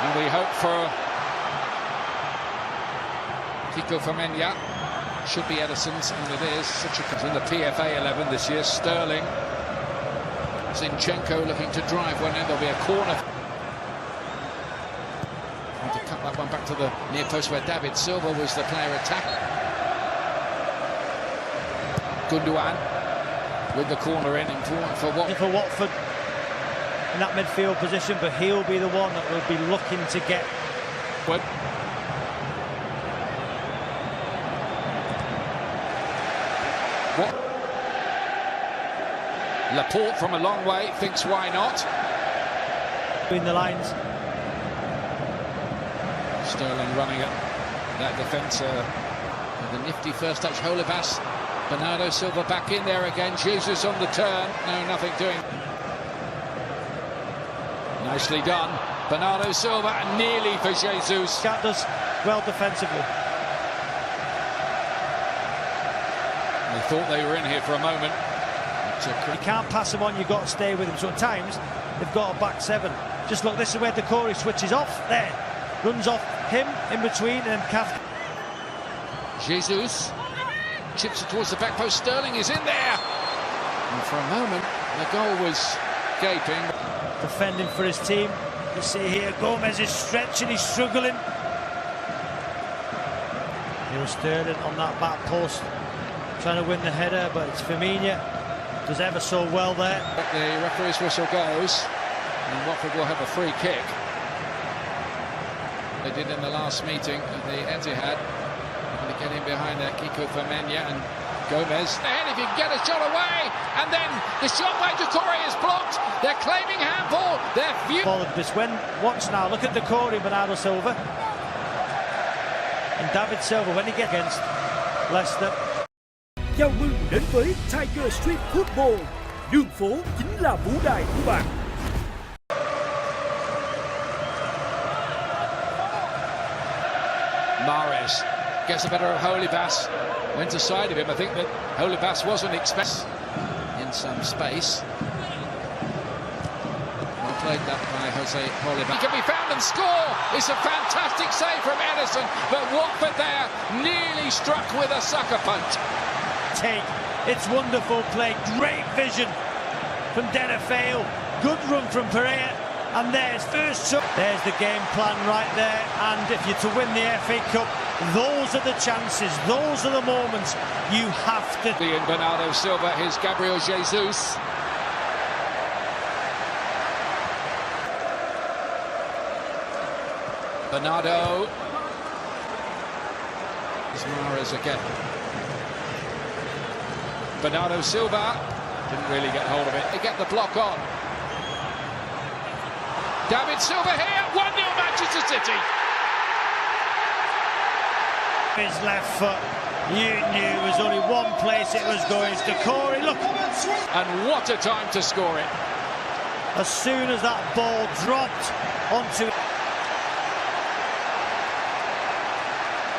And we hope for Kiko Femenia. Should be Edison's, and it is. Such a in the PFA 11 this year. Sterling. Zinchenko looking to drive one in. There'll be a corner. And to cut that one back to the near post where David Silva was the player attack. Gundogan with the corner in, important for Watford in that midfield position, but he'll be the one that will be looking to get. What? Laporte from a long way thinks why not. Between the lines. Sterling running at that defence with a nifty first touch. Holebas. Bernardo Silva back in there again. Jesus on the turn. No, nothing doing. Nicely done. Bernardo Silva and nearly for Jesus. That does well defensively. They thought they were in here for a moment. You can't pass them on, you've got to stay with them. So at times, they've got a back seven. Just look, this is where Decore switches off. There. Runs off him in between and Kath. Jesus chips it towards the back post. Sterling is in there. And for a moment, the goal was gaping. Defending for his team. You see here, Gomez is stretching, he's struggling. Here's Sterling on that back post, trying to win the header, but it's Femenia. Does ever so well there. The referee's whistle goes, and Watford will have a free kick. They did in the last meeting at the Etihad. They're going to get in behind there, Kiko Femenia and Gomez. Ahead if you can get a shot away, and then the shot by Decore is blocked. They're claiming handball. They're followed this once now. Look at Decore, Bernardo Silva, and David Silva when he gets against Leicester. Chào mừng đến với Tiger Street Football. Đường phố chính là vũ đài của bạn. Mahrez gets the better of Holebas. Went aside of him. I think that Holebas wasn't expected in some space. Well played that by Jose Holebas. He can be found and score. It's a fantastic save from Edison, but Watford there nearly struck with a sucker punch. It's wonderful play, great vision from Denafale, good run from Pereira, and there's there's the game plan right there. And if you're to win the FA Cup, those are the chances, those are the moments you have to. And Bernardo Silva, here's Gabriel Jesus. Bernardo. There's Mahrez again. Bernardo Silva didn't really get hold of it. They get the block on. David Silva here, 1-0 Manchester City. His left foot, you knew it was only one place it was going. It's Decore, look. And what a time to score it. As soon as that ball dropped onto it.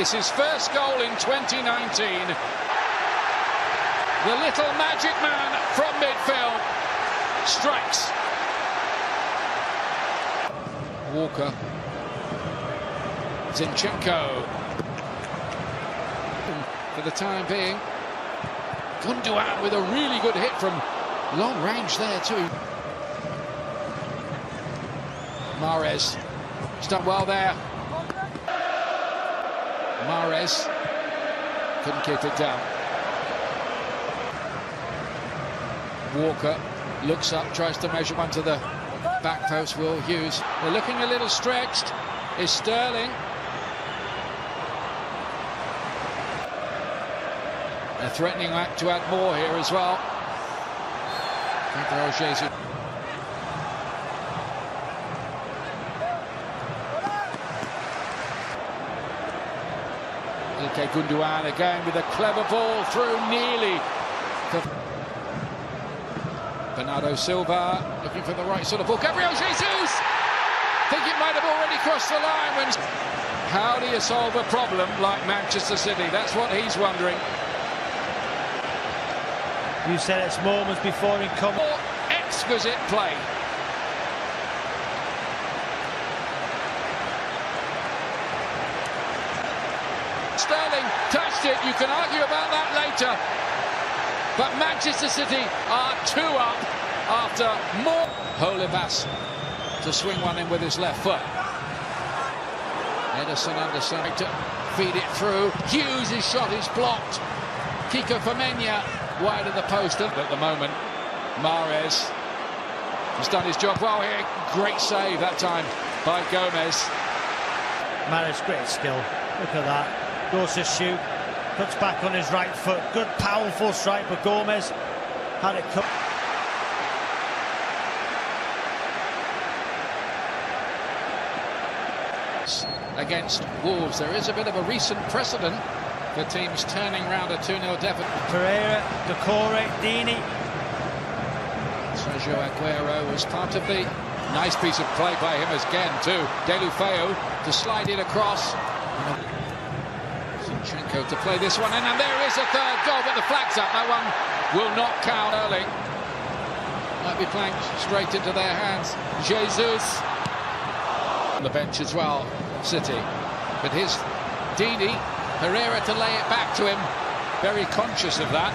It's his first goal in 2019. The little magic man from midfield strikes. Walker. Zinchenko. For the time being. Gundogan with a really good hit from long range there too. Mahrez. He's done well there. Mahrez. Couldn't keep it down. Walker looks up, tries to measure one to the back post. Will Hughes. They're looking a little stretched. Is Sterling. They're threatening to add more here as well. Jesus. Okay, Gundogan again with a clever ball through nearly. Bernardo Silva looking for the right sort of ball. Gabriel Jesus! I think it might have already crossed the line. When how do you solve a problem like Manchester City? That's what he's wondering. You said it's moments before he comes. Exquisite play. Sterling touched it. You can argue about that later. But Manchester City are 2 up after more. Holebas to swing one in with his left foot. Ederson underside to feed it through. Hughes' shot is blocked. Kiko Femenia wide of the post. At the moment, Mahrez has done his job well here. Great save that time by Gomez. Mahrez, great skill. Look at that. Goes to shoot. Cuts back on his right foot. Good, powerful strike, but Gomez had it cut. Against Wolves, there is a bit of a recent precedent for teams turning round a 2-0 deficit. Pereira, Decore, Dini. Sergio Aguero was part of the nice piece of play by him again too. Deulofeu to slide it across. Zinchenko to play this one in, and there is a third goal, but the flag's up. That one will not count. Erling might be playing straight into their hands. Jesus on the bench as well. City, but his Dini, Pereira to lay it back to him, very conscious of that.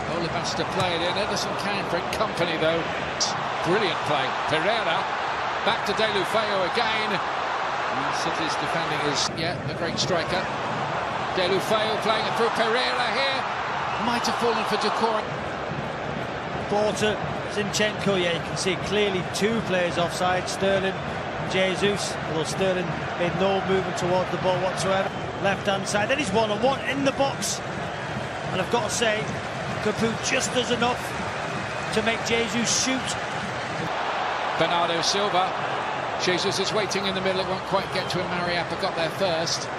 Holebas to play it in. Ederson can for company though. Brilliant play. Pereira back to Deulofeu again. And City's defending is a great striker. Deulofeu playing it through Pereira here. Might have fallen for Decore. Porter, Zinchenko, you can see clearly 2 players offside. Sterling, Jesus, although Sterling made no movement towards the ball whatsoever. Left hand side, then he's 1-on-1 in the box, and I've got to say Capu just does enough to make Jesus shoot. Bernardo Silva, Jesus is waiting in the middle, it won't quite get to him. Mariappa got there first.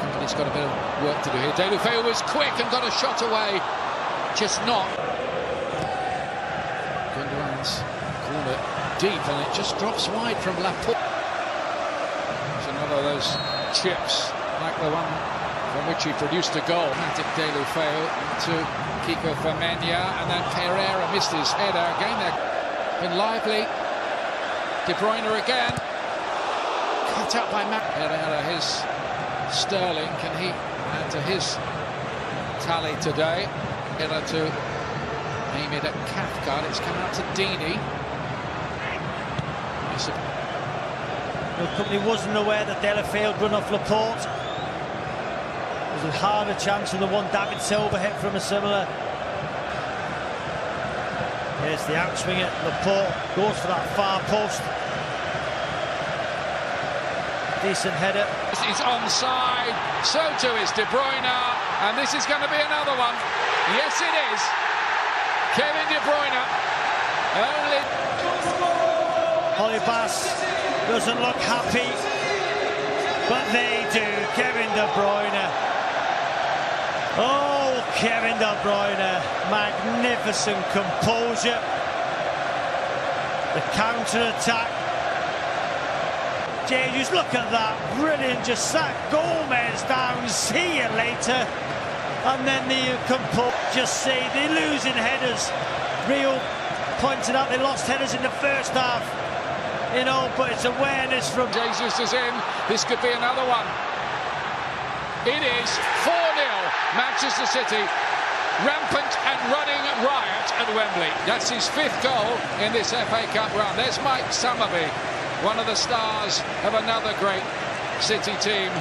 Company's got a bit of work to do here. Deulofeu was quick and got a shot away, just not. Gundogan's corner deep, and it just drops wide from Laporte. It's another of those chips, like the one from which he produced a goal. Matic Deulofeu to Kiko Femenia, and then Pereira missed his header. Again, they've been lively. De Bruyne again. Cut out by Matt. Pereira, his Sterling. Can he add to his tally today? Pereira to aim it at Cathcart. It's come out to Dini. The company wasn't aware that Deulofeu had run off Laporte. It was a harder chance than the one David Silva hit from a similar. Here's the outswinger. Laporte goes for that far post. Decent header. It's onside, so too is De Bruyne, and this is going to be another one. Yes, it is. Kevin De Bruyne. Only. Holebas doesn't look happy, but they do. Kevin De Bruyne. Oh, Kevin De Bruyne. Magnificent composure. The counter-attack. Jesus, look at that. Brilliant. Just sat Gomez down. See you later. And then the just see they're losing headers. Rio pointed out they lost headers in the first half. You know, but it's awareness from Jesus is in. This could be another one. It is 4-0. Manchester City rampant and running riot at Wembley. That's his 5th goal in this FA Cup run. There's Mike Summerby, one of the stars of another great City team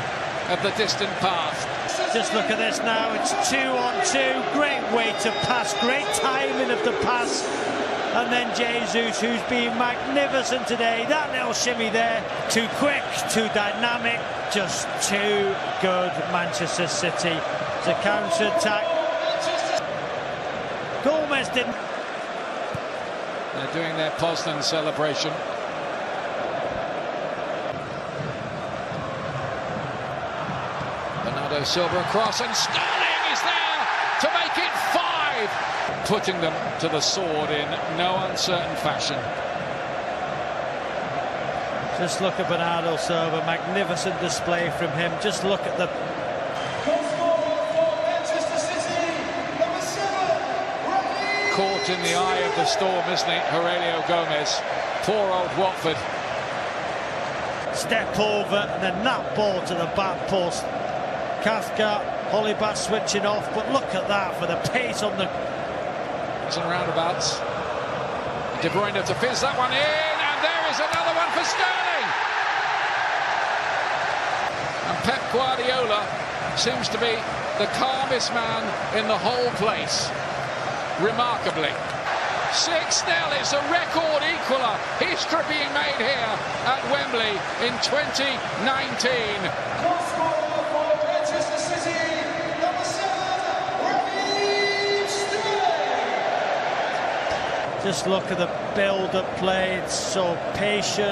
of the distant past. Just look at this now. It's 2-on-2. Great way to pass. Great timing of the pass. And then Jesus, who's been magnificent today. That little shimmy there. Too quick, too dynamic. Just too good, Manchester City. It's a counter-attack. Gomez didn't. They're doing their Poznan celebration. Bernardo Silva across, and Sterling is there to make it 5. Putting them to the sword in no uncertain fashion. Just look at Bernardo Silva, magnificent display from him. Just look at the... Caught in the eye of the storm, isn't he, Aurelio Gomez? Poor old Watford. step over, and then that ball to the back post. Cathcart, Hollybat switching off, but look at that for the pace on the... And roundabouts. De Bruyne to fizz that one in, and there is another one for Sterling. And Pep Guardiola seems to be the calmest man in the whole place. Remarkably. 6-0, it's a record equaler. History being made here at Wembley in 2019. Just look at the build-up play, it's so patient.